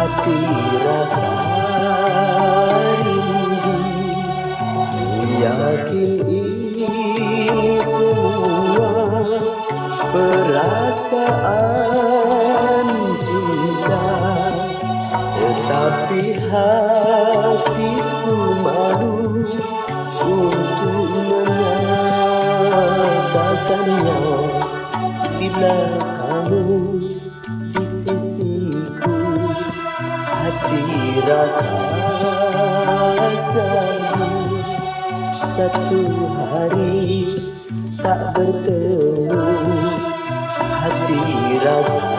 hati rasa rindu. Yakin ini semua perasaan cinta, tetapi hatiku malu untuk mengatakannya bila kamu di sisiku. Hati rasa sayang satu hari tak bertemu. Hati rasa